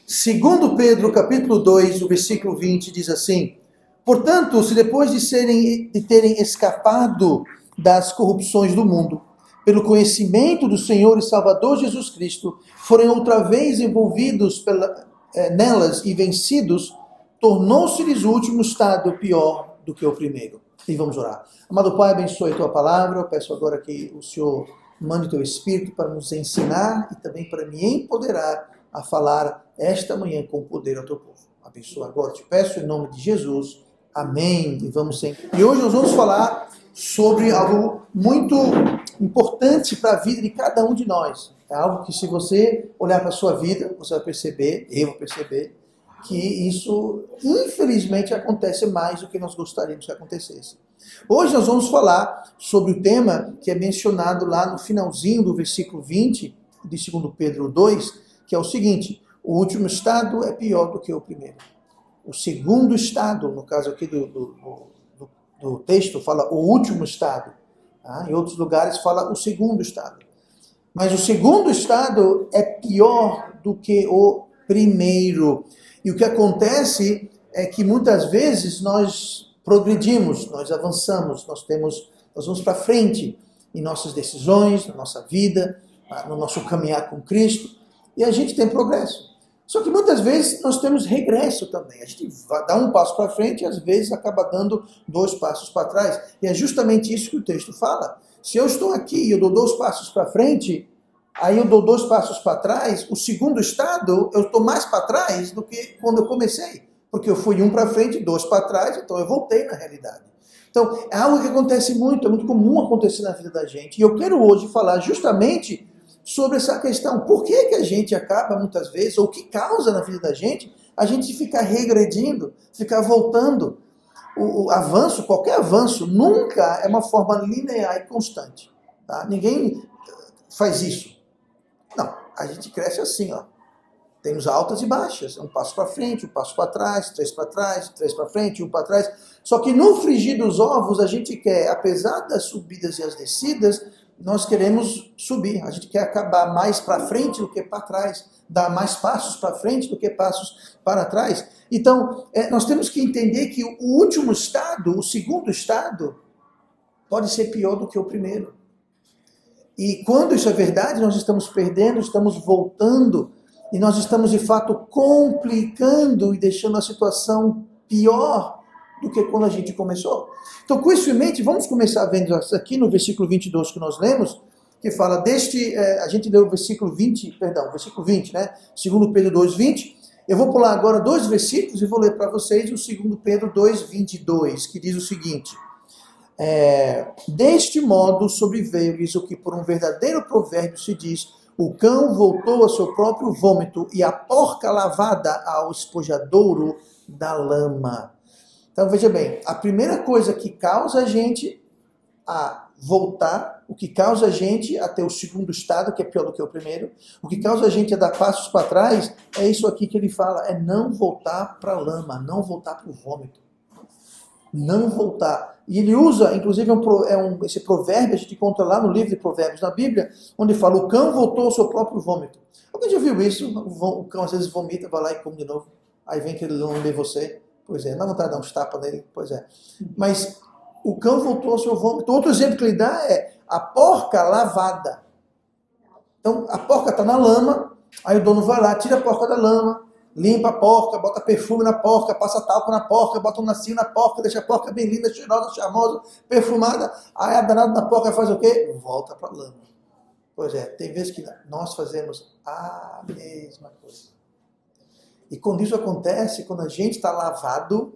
Segundo Pedro, capítulo 2, o versículo 20, diz assim: portanto, se depois de terem escapado das corrupções do mundo, pelo conhecimento do Senhor e Salvador Jesus Cristo, forem outra vez envolvidos nelas e vencidos, tornou-se-lhes o último estado pior do que o primeiro. E vamos orar. Amado Pai, abençoe a Tua palavra. Eu peço agora que o Senhor mande o Teu Espírito para nos ensinar e também para me empoderar a falar esta manhã com poder ao Teu povo. Abençoa agora, te peço em nome de Jesus. Amém. E vamos sempre. E hoje nós vamos falar sobre algo muito importante para a vida de cada um de nós. É algo que, se você olhar para a sua vida, você vai perceber, eu vou perceber, que isso, infelizmente, acontece mais do que nós gostaríamos que acontecesse. Hoje nós vamos falar sobre o tema que é mencionado lá no finalzinho do versículo 20 de 2 Pedro 2, que é o seguinte: o último estado é pior do que o primeiro. O segundo estado, no caso aqui do texto, fala o último estado. Tá? Em outros lugares fala o segundo estado. Mas o segundo estado é pior do que o primeiro. E o que acontece é que muitas vezes nós progredimos, nós avançamos, nós vamos para frente em nossas decisões, na nossa vida, no nosso caminhar com Cristo, e a gente tem progresso. Só que muitas vezes nós temos regresso também. A gente dá um passo para frente e às vezes acaba dando 2 passos para trás. E é justamente isso que o texto fala. Se eu estou aqui e eu dou 2 passos para frente, aí eu dou 2 passos para trás, o segundo estado eu estou mais para trás do que quando eu comecei. Porque eu fui 1 para frente, 2 para trás, então eu voltei na realidade. Então é algo que acontece muito, é muito comum acontecer na vida da gente. E eu quero hoje falar justamente sobre essa questão. Por que a gente acaba muitas vezes, ou o que causa na vida da gente, a gente ficar regredindo, ficar voltando. O avanço, qualquer avanço, nunca é uma forma linear e constante. Tá? Ninguém faz isso. Não, a gente cresce assim, ó. Temos altas e baixas, 1 passo para frente, 1 passo para trás, 3 para trás, 3 para frente, 1 para trás. Só que no frigir dos ovos, a gente quer, apesar das subidas e as descidas, nós queremos subir. A gente quer acabar mais para frente do que para trás, dar mais passos para frente do que passos para trás. Então, nós temos que entender que o último estado, o segundo estado, pode ser pior do que o primeiro. E quando isso é verdade, nós estamos perdendo, estamos voltando, e nós estamos de fato complicando e deixando a situação pior do que quando a gente começou. Então, com isso em mente, vamos começar vendo aqui no versículo 22 que nós lemos, que fala a gente leu o versículo 20, né? 2 Pedro 2, 20. Eu vou pular agora 2 versículos e vou ler para vocês o 2 Pedro 2, 22, que diz o seguinte: deste modo sobreveio-lhes o que por um verdadeiro provérbio se diz: o cão voltou ao seu próprio vômito e a porca lavada ao espojadouro da lama. Então veja bem, a primeira coisa que causa a gente a voltar, o que causa a gente a ter o segundo estado, que é pior do que o primeiro, o que causa a gente a dar passos para trás, é isso aqui que ele fala, é não voltar para a lama, não voltar para o vômito. Não voltar. E ele usa, inclusive, esse provérbio, a gente encontra lá no livro de Provérbios na Bíblia, onde fala: o cão voltou ao seu próprio vômito. Alguém já viu isso? O cão às vezes vomita, vai lá e come de novo. Aí vem que ele não vê você. Pois é, dá vontade de dar uns tapas nele. Pois é. Mas o cão voltou ao seu vômito. Outro exemplo que ele dá é a porca lavada. Então, a porca está na lama, aí o dono vai lá, tira a porca da lama, limpa a porca, bota perfume na porca, passa talco na porca, bota um lacinho na porca, deixa a porca bem linda, cheirosa, charmosa, perfumada. Aí a danada da porca faz o quê? Volta para a lama. Pois é, tem vezes que nós fazemos a mesma coisa. E quando isso acontece, quando a gente está lavado,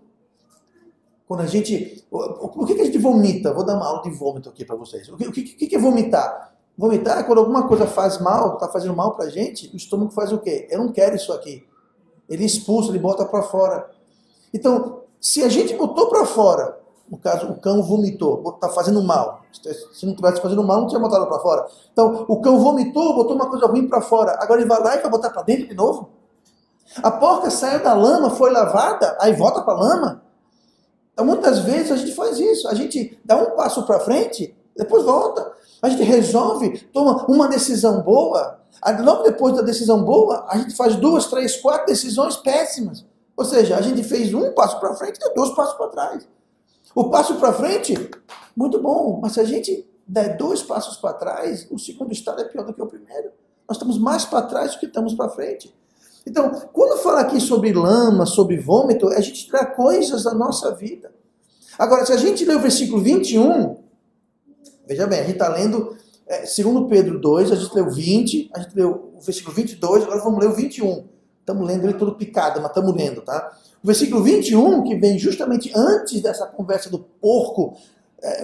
quando a gente... Por que a gente vomita? Vou dar uma aula de vômito aqui para vocês. O que é vomitar? Vomitar é quando alguma coisa faz mal, está fazendo mal para a gente, o estômago faz o quê? Eu não quero isso aqui. Ele expulsa, ele bota para fora. Então, se a gente botou para fora, no caso, o cão vomitou, está fazendo mal. Se não estivesse fazendo mal, não tinha botado para fora. Então, o cão vomitou, botou uma coisa ruim para fora. Agora ele vai lá e vai botar para dentro de novo? A porca saiu da lama, foi lavada, aí volta para a lama? Então, muitas vezes a gente faz isso. A gente dá um passo para frente, depois volta. A gente resolve, toma uma decisão boa, Aí, logo depois da decisão boa, a gente faz 2, 3, 4 decisões péssimas. Ou seja, a gente fez um passo para frente e 2 passos para trás. O passo para frente, muito bom, mas se a gente der 2 passos para trás, o segundo estado é pior do que o primeiro. Nós estamos mais para trás do que estamos para frente. Então, quando fala aqui sobre lama, sobre vômito, a gente traz coisas da nossa vida. Agora, se a gente ler o versículo 21, veja bem, a gente está lendo 2 Pedro 2, a gente leu 20, a gente leu o versículo 22, agora vamos ler o 21. Estamos lendo ele todo picado, mas estamos lendo, tá? O versículo 21, que vem justamente antes dessa conversa do porco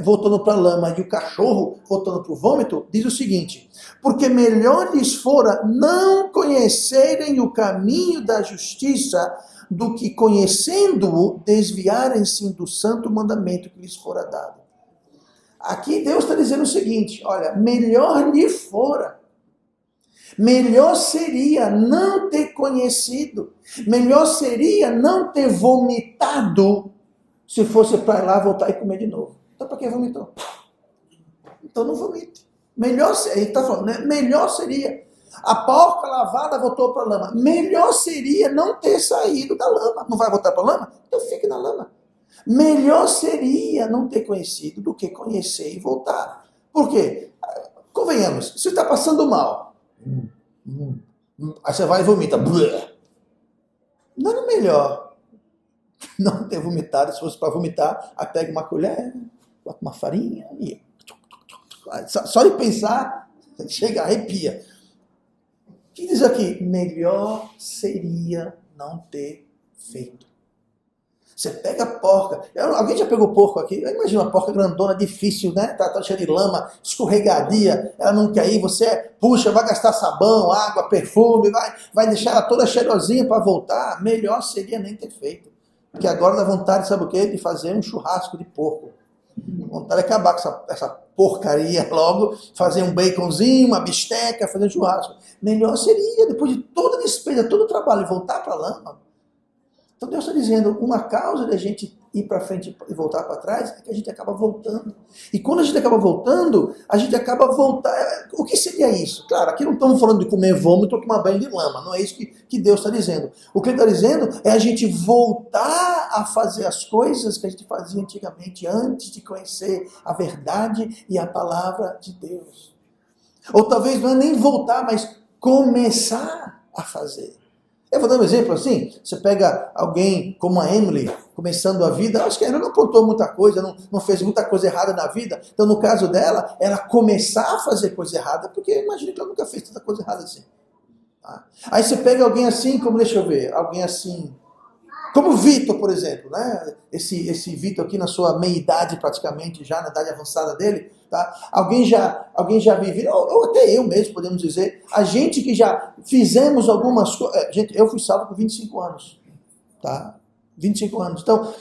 voltando para a lama e o cachorro voltando para o vômito, diz o seguinte: porque melhor lhes fora não conhecerem o caminho da justiça do que, conhecendo-o, desviarem-se do santo mandamento que lhes fora dado. Aqui Deus está dizendo o seguinte: olha, melhor lhe fora, melhor seria não ter conhecido, melhor seria não ter vomitado, se fosse para ir lá voltar e comer de novo. Então para que vomitou? Então não vomite. Melhor, ele está falando, né? Melhor seria. A porca lavada voltou para a lama. Melhor seria não ter saído da lama. Não vai voltar para a lama? Então fique na lama. Melhor seria não ter conhecido do que conhecer e voltar. Por quê? Convenhamos, você está passando mal. Aí você vai e vomita. Não era melhor não ter vomitado? Se fosse para vomitar, aí pega uma colher, bota uma farinha e... Só de pensar, chega, arrepia. O que diz aqui? Melhor seria não ter feito. Você pega a porca. Alguém já pegou porco aqui? Imagina uma porca grandona, difícil, né? Tá cheia de lama, escorregadia, ela não quer ir, você puxa, vai gastar sabão, água, perfume, vai deixar ela toda cheirosinha para voltar. Melhor seria nem ter feito. Porque agora dá vontade, sabe o quê? De fazer um churrasco de porco. Vontade de acabar com essa porcaria logo, fazer um baconzinho, uma bisteca, fazer um churrasco. Melhor seria, depois de toda a despesa, todo o trabalho, voltar para a lama. Então Deus está dizendo, uma causa da gente ir para frente e voltar para trás é que a gente acaba voltando. E quando a gente acaba voltando, a gente acaba voltando. O que seria isso? Claro, aqui não estamos falando de comer vômito ou tomar banho de lama. Não é isso que Deus está dizendo. O que Ele está dizendo é a gente voltar a fazer as coisas que a gente fazia antigamente, antes de conhecer a verdade e a palavra de Deus. Ou talvez não é nem voltar, mas começar a fazer. Eu vou dar um exemplo assim, você pega alguém como a Emily, começando a vida, acho que ela não aprontou muita coisa, não fez muita coisa errada na vida, então no caso dela, ela começar a fazer coisa errada, porque imagina que ela nunca fez tanta coisa errada assim. Tá? Aí você pega alguém assim, como deixa eu ver, alguém assim, como o Vitor, por exemplo, né? Esse Vitor aqui na sua meia-idade praticamente, já na idade avançada dele, tá? Alguém já viveu, ou até eu mesmo, podemos dizer, a gente que já fizemos algumas coisas, eu fui salvo com 25 anos, tá? 25 anos. Então,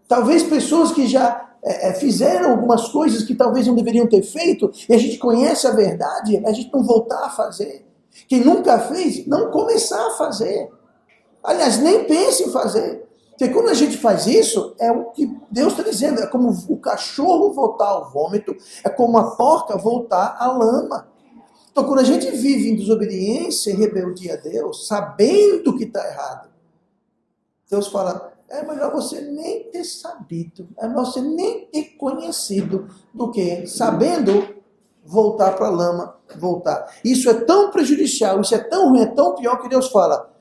talvez pessoas que já fizeram algumas coisas que talvez não deveriam ter feito, e a gente conhece a verdade, a gente não voltar a fazer. Quem nunca fez, não começar a fazer. Aliás, nem pense em fazer. Porque quando a gente faz isso, é o que Deus está dizendo, é como o cachorro voltar ao vômito, é como a porca voltar à lama. Então, quando a gente vive em desobediência e rebeldia a Deus, sabendo que está errado, Deus fala, é melhor você nem ter sabido, é melhor você nem ter conhecido, do que, sabendo, voltar para a lama, voltar. Isso é tão prejudicial, isso é tão ruim, é tão pior que Deus fala,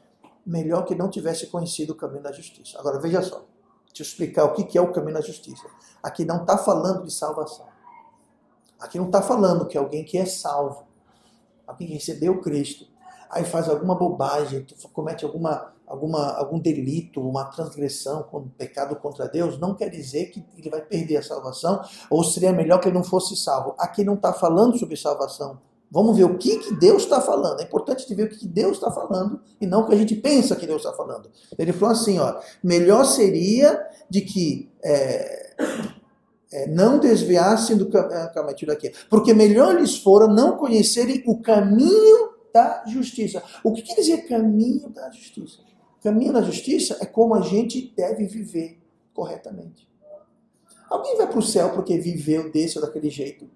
melhor que não tivesse conhecido o caminho da justiça. Agora, veja só. Deixa eu explicar o que é o caminho da justiça. Aqui não está falando de salvação. Aqui não está falando que alguém que é salvo, alguém que recebeu Cristo, aí faz alguma bobagem, comete algum delito, uma transgressão, um pecado contra Deus, não quer dizer que ele vai perder a salvação, ou seria melhor que ele não fosse salvo. Aqui não está falando sobre salvação. Vamos ver o que Deus está falando. É importante ver o que Deus está falando e não o que a gente pensa que Deus está falando. Ele falou assim, ó, melhor seria de que não desviassem do caminho daqui. Porque melhor lhes fora não conhecerem o caminho da justiça. O que quer dizer caminho da justiça? Caminho da justiça é como a gente deve viver corretamente. Alguém vai para o céu porque viveu desse ou daquele jeito?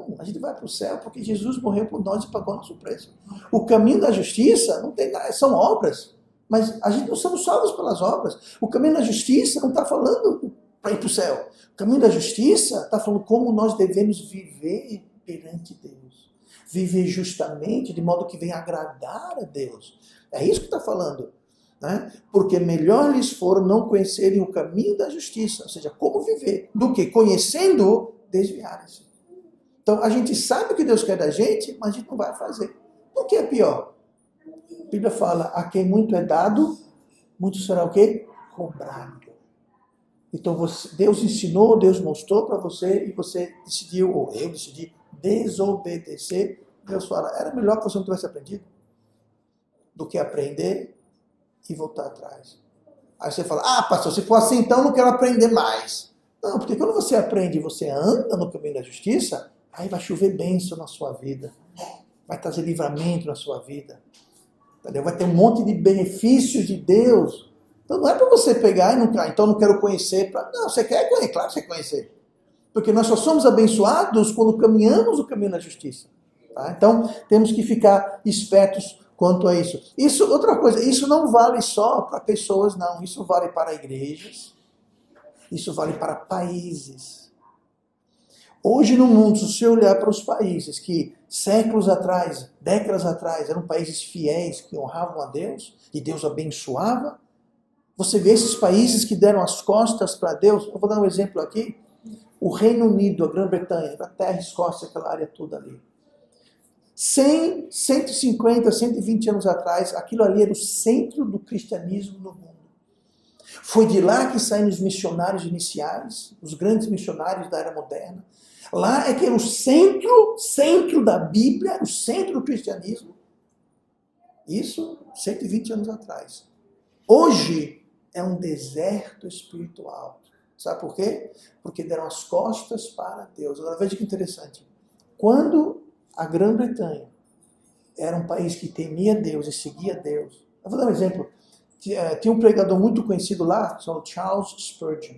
Não, a gente vai para o céu porque Jesus morreu por nós e pagou nosso preço. O caminho da justiça não tem nada, são obras. Mas a gente não somos salvos pelas obras. O caminho da justiça não está falando para ir para o céu. O caminho da justiça está falando como nós devemos viver perante Deus. Viver justamente, de modo que venha agradar a Deus. É isso que está falando. Né? Porque melhor lhes for não conhecerem o caminho da justiça, ou seja, como viver, do que conhecendo, desviarem-se. Então a gente sabe o que Deus quer da gente, mas a gente não vai fazer. O que é pior? A Bíblia fala, a quem muito é dado, muito será o quê? Cobrado. Então Deus ensinou, Deus mostrou para você e você decidiu, ou eu decidi, desobedecer. Deus fala, era melhor que você não tivesse aprendido do que aprender e voltar atrás. Aí você fala, pastor, se for assim então não quero aprender mais. Não, porque quando você aprende e você anda no caminho da justiça, aí vai chover bênção na sua vida. Vai trazer livramento na sua vida. Entendeu? Vai ter um monte de benefícios de Deus. Então não é para você pegar e não, então não quero conhecer. Não, você quer conhecer, claro que você quer conhecer. Porque nós só somos abençoados quando caminhamos o caminho da justiça. Tá? Então temos que ficar espertos quanto a isso. Outra coisa, isso não vale só para pessoas, não. Isso vale para igrejas. Isso vale para países. Hoje no mundo, se você olhar para os países que séculos atrás, décadas atrás, eram países fiéis, que honravam a Deus, e Deus abençoava, você vê esses países que deram as costas para Deus. Eu vou dar um exemplo aqui. O Reino Unido, a Grã-Bretanha, Inglaterra, Escócia, aquela área toda ali. 100, 150, 120 anos atrás, aquilo ali era o centro do cristianismo no mundo. Foi de lá que saíram os missionários iniciais, os grandes missionários da era moderna. Lá é que era o centro da Bíblia, o centro do cristianismo. Isso 120 anos atrás. Hoje é um deserto espiritual. Sabe por quê? Porque deram as costas para Deus. Agora veja que interessante. Quando a Grã-Bretanha era um país que temia Deus e seguia Deus. Eu vou dar um exemplo. Tinha um pregador muito conhecido lá, chamado Charles Spurgeon.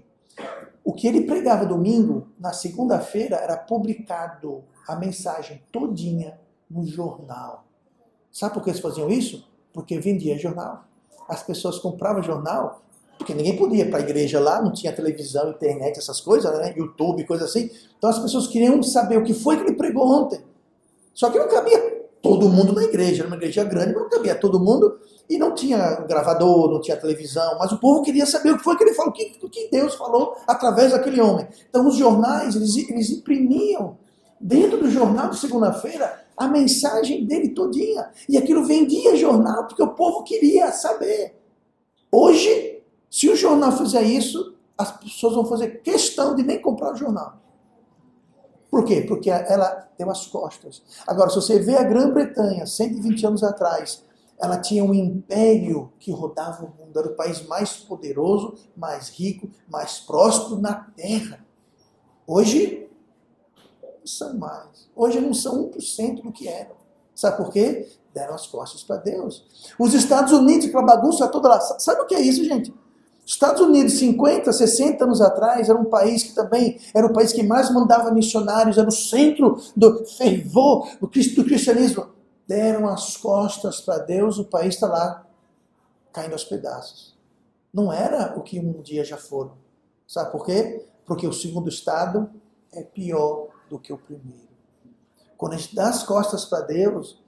O que ele pregava domingo, na segunda-feira, era publicado a mensagem todinha no jornal. Sabe por que eles faziam isso? Porque vendia jornal. As pessoas compravam jornal, porque ninguém podia ir para a igreja lá, não tinha televisão, internet, essas coisas, né? YouTube, coisa assim. Então as pessoas queriam saber o que foi que ele pregou ontem. Só que não cabia todo mundo na igreja, era uma igreja grande, não cabia todo mundo, e não tinha gravador, não tinha televisão, mas o povo queria saber o que foi que ele falou, o que Deus falou através daquele homem. Então os jornais, eles imprimiam dentro do jornal de segunda-feira a mensagem dele todinha, e aquilo vendia jornal, porque o povo queria saber. Hoje, se o jornal fizer isso, as pessoas vão fazer questão de nem comprar o jornal. Por quê? Porque ela deu as costas. Agora, se você vê a Grã-Bretanha, 120 anos atrás, ela tinha um império que rodava o mundo. Era o país mais poderoso, mais rico, mais próspero na Terra. Hoje, não são mais. Hoje não são 1% do que eram. Sabe por quê? Deram as costas para Deus. Os Estados Unidos, aquela bagunça toda lá. Sabe o que é isso, gente? Estados Unidos, 50, 60 anos atrás, era um país que também era o país que mais mandava missionários, era o centro do fervor do cristianismo. Deram as costas para Deus, o país está lá caindo aos pedaços. Não era o que um dia já foram. Sabe por quê? Porque o segundo estado é pior do que o primeiro. Quando a gente dá as costas para Deus,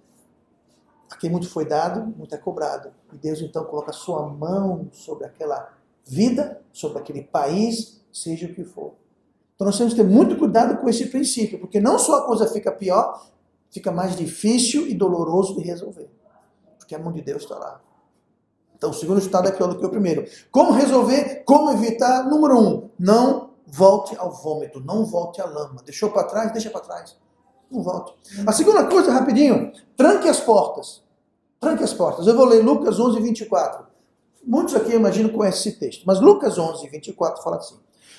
a quem muito foi dado, muito é cobrado. E Deus então coloca a sua mão sobre aquela vida, sobre aquele país, seja o que for. Então nós temos que ter muito cuidado com esse princípio, porque não só a coisa fica pior, fica mais difícil e doloroso de resolver. Porque a mão de Deus está lá. Então o segundo estado é pior do que o primeiro. Como resolver? Como evitar? Número 1, não volte ao vômito, não volte à lama. Deixou para trás? Deixa para trás. Não volte. A segunda coisa, rapidinho, tranque as portas. Tranque as portas. Eu vou ler Lucas 11, 24. Muitos aqui, eu imagino, conhecem esse texto. Mas Lucas 11, 24 fala assim.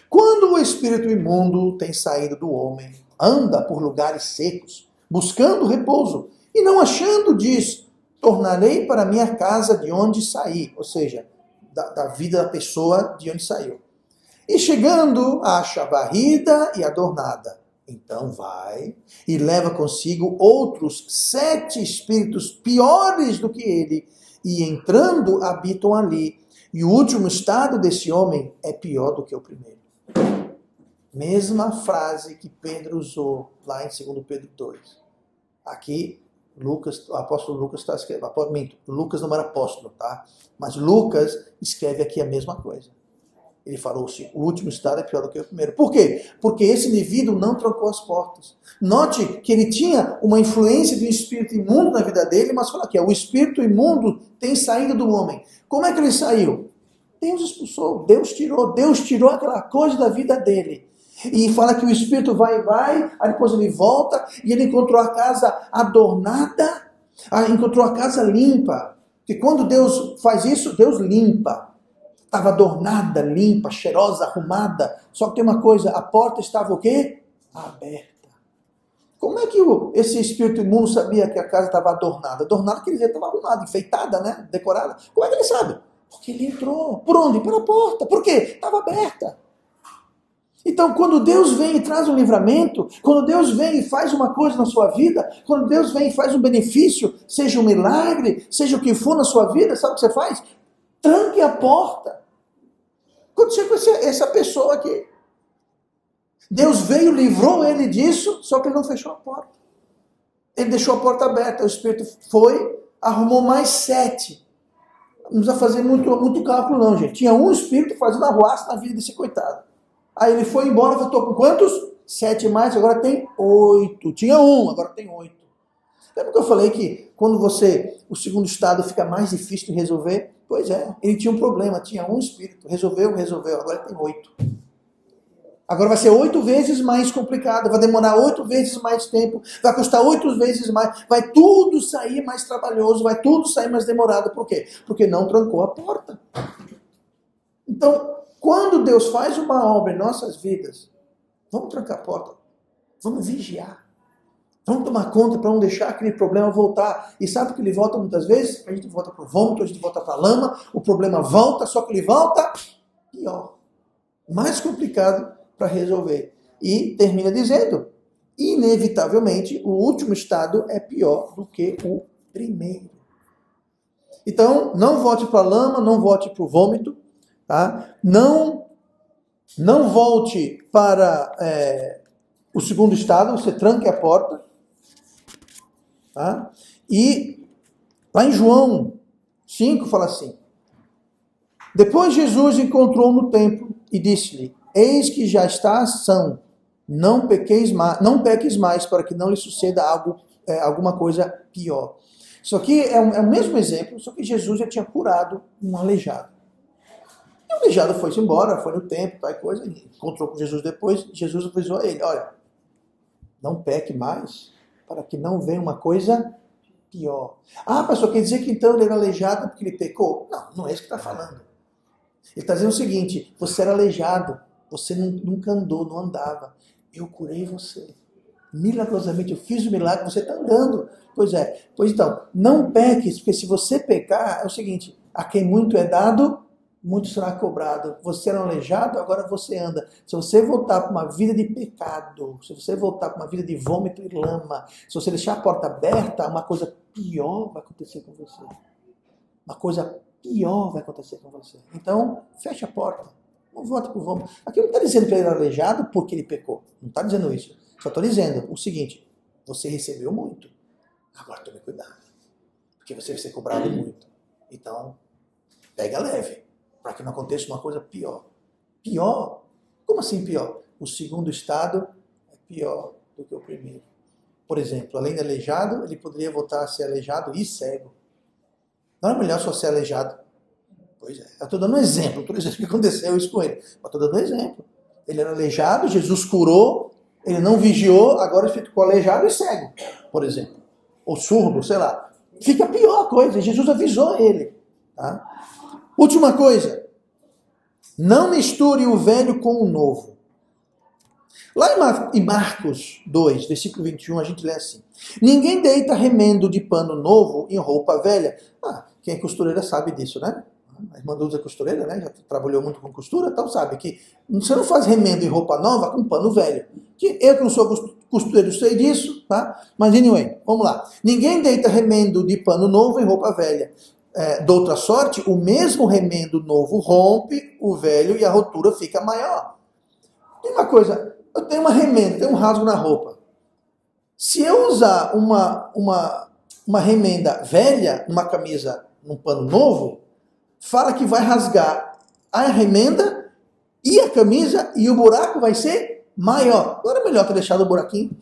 Quando o espírito imundo tem saído do homem, anda por lugares secos, buscando repouso, e não achando, diz, tornarei para minha casa de onde saí. Ou seja, da vida da pessoa de onde saiu. E chegando, acha varrida e adornada. Então vai e leva consigo outros 7 espíritos piores do que ele, e entrando habitam ali. E o último estado desse homem é pior do que o primeiro. Mesma frase que Pedro usou lá em 2 Pedro 2. Aqui, Lucas, o apóstolo Lucas está escrevendo. Lucas não era apóstolo, tá? Mas Lucas escreve aqui a mesma coisa. Ele falou assim, o último estado é pior do que o primeiro. Por quê? Porque esse indivíduo não trancou as portas. Note que ele tinha uma influência de um espírito imundo na vida dele, mas fala aqui, o espírito imundo tem saído do homem. Como é que ele saiu? Deus expulsou, Deus tirou aquela coisa da vida dele. E fala que o espírito vai, aí depois ele volta e ele encontrou a casa adornada, encontrou a casa limpa. Porque quando Deus faz isso, Deus limpa. Estava adornada, limpa, cheirosa, arrumada. Só que tem uma coisa, a porta estava o quê? Aberta. Como é que esse espírito imundo sabia que a casa estava adornada? Adornada quer dizer que estava arrumada, enfeitada, né? Decorada. Como é que ele sabe? Porque ele entrou. Por onde? Pela porta. Por quê? Estava aberta. Então, quando Deus vem e traz um livramento, quando Deus vem e faz uma coisa na sua vida, quando Deus vem e faz um benefício, seja um milagre, seja o que for na sua vida, sabe o que você faz? Tranque a porta. Aconteceu com essa pessoa aqui. Deus veio, livrou ele disso, só que ele não fechou a porta. Ele deixou a porta aberta. O Espírito foi, arrumou mais 7. Não precisa fazer muito cálculo não, gente. Tinha um Espírito fazendo arruaça na vida desse coitado. Aí ele foi embora, voltou com quantos? 7 mais, agora tem 8. Tinha 1, agora tem 8. Lembra que eu falei que quando o segundo estado fica mais difícil de resolver? Pois é, ele tinha um problema, tinha um espírito, resolveu, agora tem 8. Agora vai ser 8 vezes mais complicado, vai demorar 8 vezes mais tempo, vai custar 8 vezes mais, vai tudo sair mais trabalhoso, vai tudo sair mais demorado. Por quê? Porque não trancou a porta. Então, quando Deus faz uma obra em nossas vidas, vamos trancar a porta, vamos vigiar. Vamos tomar conta para não deixar aquele problema voltar. E sabe que ele volta muitas vezes? A gente volta para o vômito, a gente volta para a lama, o problema volta, só que ele volta pior. Mais complicado para resolver. E termina dizendo, inevitavelmente, o último estado é pior do que o primeiro. Então, não volte para a lama, não volte para o vômito, tá? Não volte para o segundo estado, você tranque a porta. Tá? E lá em João 5 fala assim, depois Jesus encontrou no templo e disse-lhe, eis que já está são, não peques mais para que não lhe suceda alguma coisa pior. Isso aqui é o mesmo exemplo, só que Jesus já tinha curado um aleijado. E o aleijado foi-se embora, foi no templo, tal coisa, encontrou com Jesus depois, Jesus avisou a ele, olha, não peque mais, para que não venha uma coisa pior. Ah, pastor, quer dizer que então ele era aleijado porque ele pecou? Não, não é isso que está falando. Ele está dizendo o seguinte, você era aleijado, você nunca andou, não andava. Eu curei você. Milagrosamente, eu fiz o milagre, você está andando. Pois então, não peques, porque se você pecar, é o seguinte, a quem muito é dado, muito será cobrado. Você era um aleijado, agora você anda. Se você voltar para uma vida de pecado, se você voltar para uma vida de vômito e lama, se você deixar a porta aberta, uma coisa pior vai acontecer com você. Uma coisa pior vai acontecer com você. Então, feche a porta. Não volte para o vômito. Aqui não está dizendo que ele era aleijado porque ele pecou. Não está dizendo isso. Só estou dizendo o seguinte, você recebeu muito. Agora tome cuidado. Porque você vai ser cobrado muito. Então, pega leve. Para que não aconteça uma coisa pior. Pior? Como assim pior? O segundo estado é pior do que o primeiro. Por exemplo, além de aleijado, ele poderia voltar a ser aleijado e cego. Não é melhor só ser aleijado? Pois é. Eu estou dando um exemplo. Estou dizendo que aconteceu isso com ele. Mas estou dando um exemplo. Ele era aleijado, Jesus curou, ele não vigiou, agora ele ficou aleijado e cego, por exemplo. Ou surdo, sei lá. Fica pior a coisa. Jesus avisou ele. Tá? Última coisa, não misture o velho com o novo. Lá em Marcos 2, versículo 21, a gente lê assim, ninguém deita remendo de pano novo em roupa velha. Quem é costureira sabe disso, né? A irmã Dulce é costureira, né? Já trabalhou muito com costura, então sabe que você não faz remendo em roupa nova com pano velho. que eu que não sou costureiro sei disso, tá? Mas anyway, vamos lá. Ninguém deita remendo de pano novo em roupa velha. De outra sorte, o mesmo remendo novo rompe o velho e a rotura fica maior. Tem uma coisa, eu tenho uma remenda, tenho um rasgo na roupa. Se eu usar uma remenda velha numa camisa, num pano novo, fala que vai rasgar a remenda e a camisa e o buraco vai ser maior. Não era melhor ter deixado o buraquinho?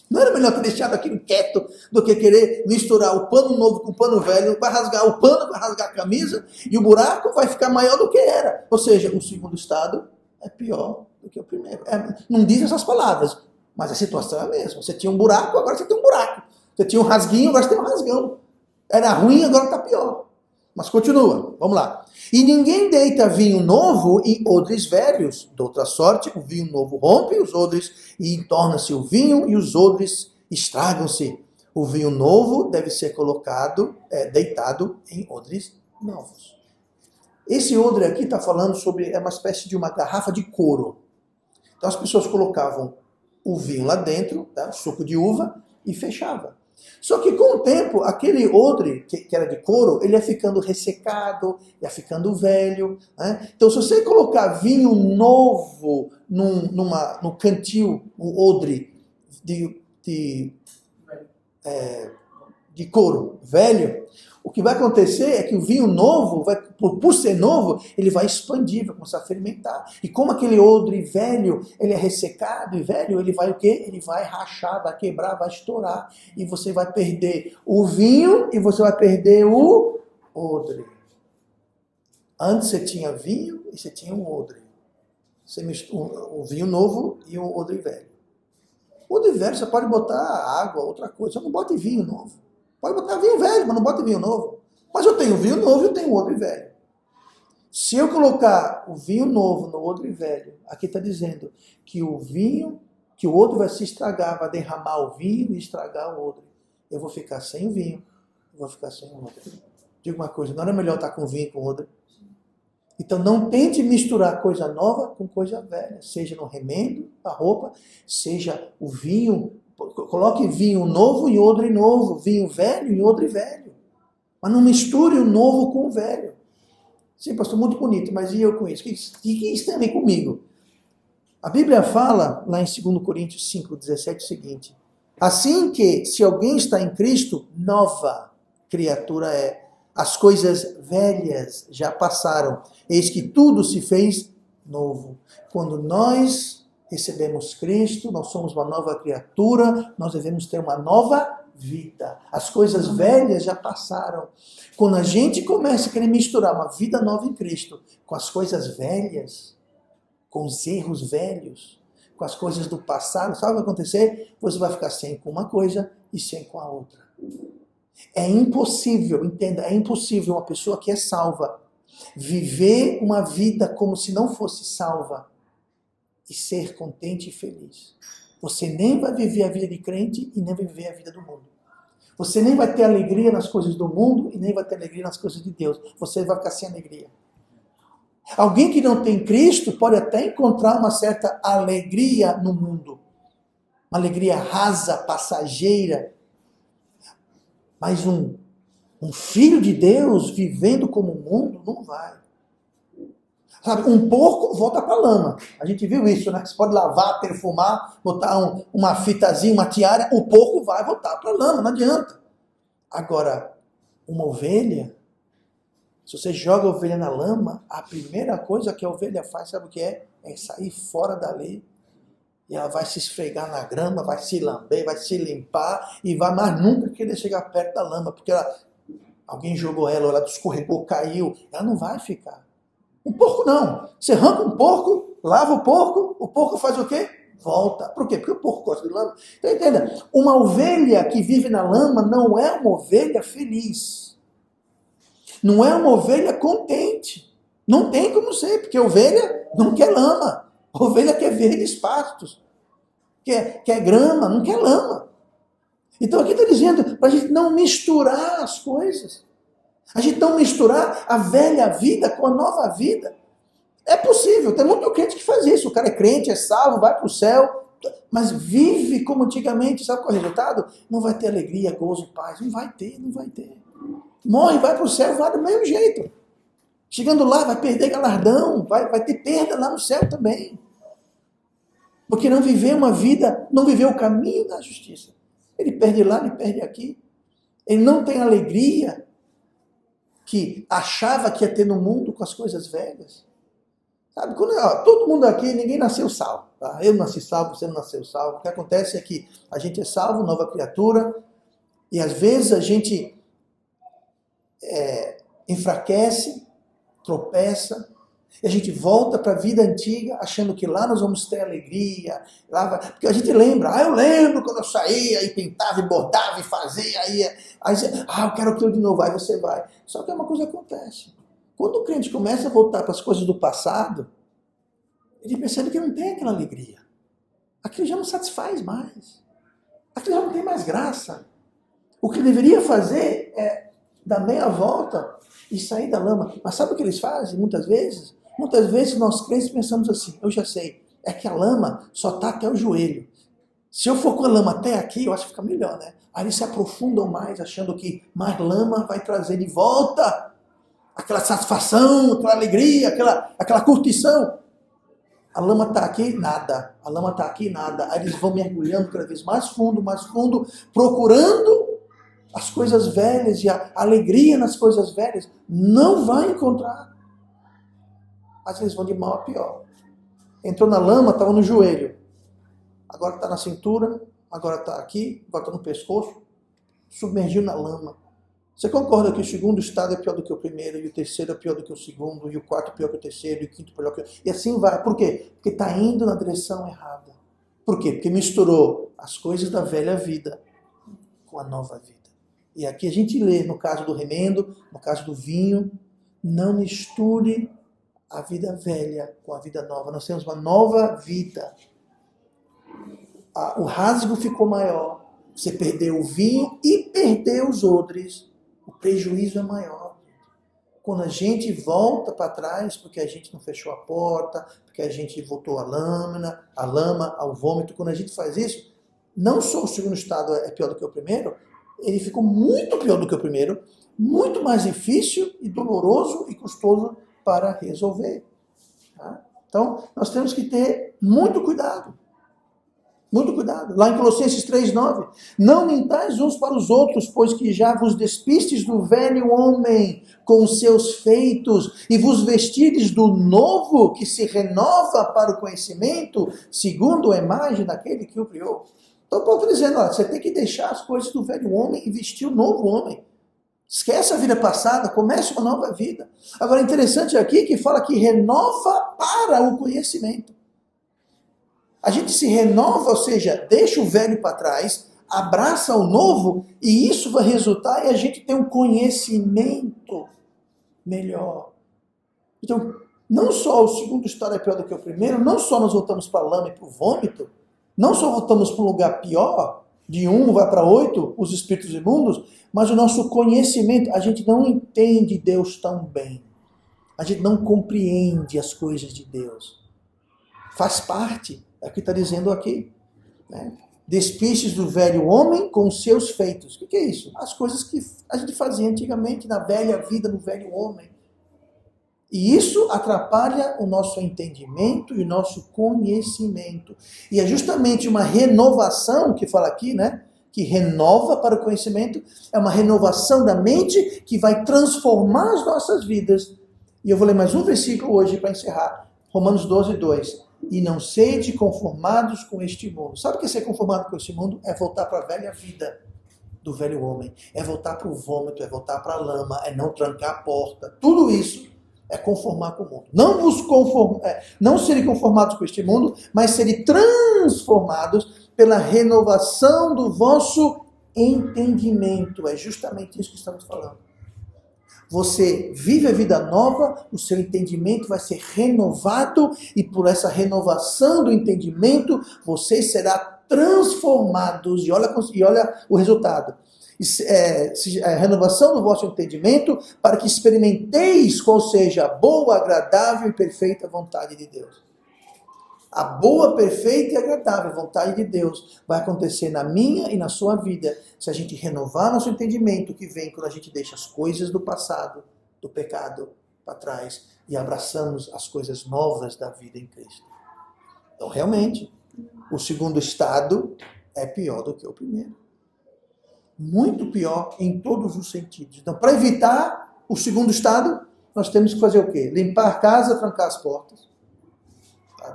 Não era melhor ter deixado aquilo quieto do que querer misturar o pano novo com o pano velho? Vai rasgar o pano, vai rasgar a camisa e o buraco vai ficar maior do que era. Ou seja, o segundo estado é pior do que o primeiro. Não diz essas palavras, mas a situação é a mesma. Você tinha um buraco, agora você tem um buraco. Você tinha um rasguinho, agora você tem um rasgão. Era ruim, agora está pior. Mas continua, vamos lá. E ninguém deita vinho novo em odres velhos. De outra sorte, o vinho novo rompe os odres e entorna-se o vinho e os odres estragam-se. O vinho novo deve ser deitado em odres novos. Esse odre aqui está falando sobre uma espécie de uma garrafa de couro. Então as pessoas colocavam o vinho lá dentro, tá? Suco de uva, e fechava. Só que com o tempo, aquele odre, que era de couro, ele ia ficando ressecado, ia ficando velho. Né? Então, se você colocar vinho novo no cantil, um odre de couro velho, o que vai acontecer é que o vinho novo, por ser novo, ele vai expandir, vai começar a fermentar. E como aquele odre velho, ele é ressecado e velho, ele vai o quê? Ele vai rachar, vai quebrar, vai estourar. E você vai perder o vinho e você vai perder o odre. Antes você tinha vinho e você tinha um odre. Você mistura o vinho novo e o odre velho. O odre velho você pode botar água, outra coisa. Você não bota vinho novo. Pode botar vinho velho, mas não bota vinho novo. Mas eu tenho vinho novo e eu tenho odre velho. Se eu colocar o vinho novo no odre velho, aqui está dizendo que o odre vai se estragar, vai derramar o vinho e estragar o odre. Eu vou ficar sem o vinho, eu vou ficar sem o odre. Digo uma coisa, não era melhor estar com vinho e com odre? Então não tente misturar coisa nova com coisa velha, seja no remendo, a roupa, seja o vinho. Coloque vinho novo e odre novo, vinho velho e odre velho. Mas não misture o novo com o velho. Sim, pastor, muito bonito, mas e eu com isso? O que isso tem a ver comigo? A Bíblia fala, lá em 2 Coríntios 5,17, o seguinte: assim que, se alguém está em Cristo, nova criatura é. As coisas velhas já passaram, eis que tudo se fez novo. Quando nós recebemos Cristo, nós somos uma nova criatura, nós devemos ter uma nova vida. As coisas velhas já passaram. Quando a gente começa a querer misturar uma vida nova em Cristo com as coisas velhas, com os erros velhos, com as coisas do passado, sabe o que vai acontecer? Você vai ficar sem com uma coisa e sem com a outra. É impossível, entenda, é impossível uma pessoa que é salva viver uma vida como se não fosse salva e ser contente e feliz. Você nem vai viver a vida de crente e nem vai viver a vida do mundo. Você nem vai ter alegria nas coisas do mundo e nem vai ter alegria nas coisas de Deus. Você vai ficar sem alegria. Alguém que não tem Cristo pode até encontrar uma certa alegria no mundo. Uma alegria rasa, passageira. Mas um filho de Deus vivendo como o mundo não vai. Sabe, um porco volta para a lama. A gente viu isso, né? Você pode lavar, perfumar, botar uma fitazinha, uma tiara, o porco vai voltar para a lama, não adianta. Agora, uma ovelha, se você joga a ovelha na lama, a primeira coisa que a ovelha faz, sabe o que é? É sair fora dali. E ela vai se esfregar na grama, vai se lamber, vai se limpar e vai mais nunca querer chegar perto da lama, porque alguém jogou ela escorregou, caiu, ela não vai ficar. Um porco não. Você arranca um porco, lava o porco faz o quê? Volta. Por quê? Porque o porco gosta de lama. Então entenda, uma ovelha que vive na lama não é uma ovelha feliz. Não é uma ovelha contente. Não tem como ser, porque ovelha não quer lama. Ovelha quer verdes pastos. Quer grama, não quer lama. Então aqui está dizendo para a gente não misturar as coisas. A gente não misturar a velha vida com a nova vida. É possível, tem muito crente que faz isso. O cara é crente, é salvo, vai para o céu, mas vive como antigamente. Sabe qual é o resultado? Não vai ter alegria, gozo, paz. Não vai ter, não vai ter. Morre, vai para o céu, vai do mesmo jeito. Chegando lá, vai perder galardão, vai ter perda lá no céu também. Porque não viveu uma vida, não viveu o caminho da justiça. Ele perde lá, ele perde aqui. Ele não tem alegria que achava que ia ter no mundo com as coisas velhas. Sabe, todo mundo aqui, ninguém nasceu salvo. Tá? Eu nasci salvo, você não nasceu salvo. O que acontece é que a gente é salvo, nova criatura, e às vezes a gente enfraquece, tropeça, e a gente volta para a vida antiga, achando que lá nós vamos ter alegria. Porque a gente lembra, eu lembro quando eu saía e pintava e bordava e fazia, aí você, eu quero aquilo de novo, aí você vai. Só que uma coisa acontece. Quando o crente começa a voltar para as coisas do passado, ele percebe que não tem aquela alegria. Aquilo já não satisfaz mais. Aquilo já não tem mais graça. O que deveria fazer é dar meia volta e sair da lama. Mas sabe o que eles fazem muitas vezes? Muitas vezes nós crentes pensamos assim, eu já sei, é que a lama só está até o joelho. Se eu for com a lama até aqui, eu acho que fica melhor, né? Aí eles se aprofundam mais, achando que mais lama vai trazer de volta aquela satisfação, aquela alegria, aquela curtição. A lama está aqui, nada. A lama está aqui, nada. Aí eles vão mergulhando cada vez mais fundo, procurando as coisas velhas e a alegria nas coisas velhas. Não vai encontrar. Às vezes vão de mal a pior. Entrou na lama, estava no joelho. Agora está na cintura, agora está aqui, agora está no pescoço. Submergiu na lama. Você concorda que o segundo estado é pior do que o primeiro, e o terceiro é pior do que o segundo, e o quarto é pior que o terceiro, e o quinto é pior que o... E assim vai. Por quê? Porque está indo na direção errada. Por quê? Porque misturou as coisas da velha vida com a nova vida. E aqui a gente lê, no caso do remendo, no caso do vinho, não misture a vida velha com a vida nova. Nós temos uma nova vida. O rasgo ficou maior. Você perdeu o vinho e perdeu os odres. O prejuízo é maior. Quando a gente volta para trás, porque a gente não fechou a porta, porque a gente voltou a lama, ao vômito, quando a gente faz isso, não só o segundo estado é pior do que o primeiro, ele ficou muito pior do que o primeiro, muito mais difícil e doloroso e custoso para resolver. Tá? Então, nós temos que ter muito cuidado. Muito cuidado. Lá em Colossenses 3,9. Não mentais uns para os outros, pois que já vos despistes do velho homem com os seus feitos e vos vestirdes do novo que se renova para o conhecimento, segundo a imagem daquele que o criou. Então, Paulo está dizendo, você tem que deixar as coisas do velho homem e vestir o novo homem. Esquece a vida passada, comece uma nova vida. Agora, interessante aqui que fala que renova para o conhecimento. A gente se renova, ou seja, deixa o velho para trás, abraça o novo, e isso vai resultar em a gente ter um conhecimento melhor. Então, não só o segundo estado é pior do que o primeiro, não só nós voltamos para a lama e para o vômito, não só voltamos para um lugar pior, de 1 vai para 8, os espíritos imundos, mas o nosso conhecimento, a gente não entende Deus tão bem. A gente não compreende as coisas de Deus. Faz parte, é o que está dizendo aqui. Né? Despistes do velho homem com os seus feitos. O que é isso? As coisas que a gente fazia antigamente na velha vida, no velho homem. E isso atrapalha o nosso entendimento e o nosso conhecimento. E é justamente uma renovação, que fala aqui, né? Que renova para o conhecimento, é uma renovação da mente que vai transformar as nossas vidas. E eu vou ler mais um versículo hoje para encerrar. Romanos 12:2. E não sede conformados com este mundo. Sabe o que é ser conformado com este mundo? É voltar para a velha vida do velho homem. É voltar para o vômito, é voltar para a lama, é não trancar a porta. Tudo isso é conformar com o mundo. Não serem conformados com este mundo, mas serem transformados pela renovação do vosso entendimento. É justamente isso que estamos falando. Você vive a vida nova, o seu entendimento vai ser renovado e por essa renovação do entendimento, você será transformados. E olha o resultado. renovação do vosso entendimento, para que experimenteis qual seja a boa, agradável e perfeita vontade de Deus. A boa, perfeita e agradável vontade de Deus vai acontecer na minha e na sua vida se a gente renovar nosso entendimento, que vem quando a gente deixa as coisas do passado, do pecado, para trás e abraçamos as coisas novas da vida em Cristo. Então, realmente, o segundo estado é pior do que o primeiro. Muito pior em todos os sentidos. Então, para evitar o segundo estado, nós temos que fazer o quê? Limpar a casa, trancar as portas.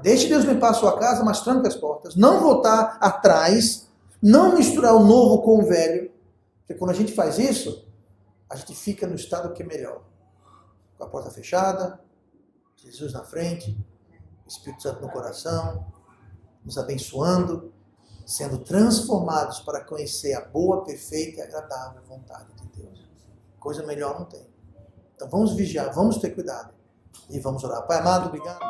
Deixe Deus limpar a sua casa, mas tranca as portas. Não voltar atrás, não misturar o novo com o velho. Porque quando a gente faz isso, a gente fica no estado que é melhor. Com a porta fechada, Jesus na frente, o Espírito Santo no coração, nos abençoando, sendo transformados para conhecer a boa, perfeita e agradável vontade de Deus. Coisa melhor não tem. Então vamos vigiar, vamos ter cuidado e vamos orar. Pai amado, obrigado.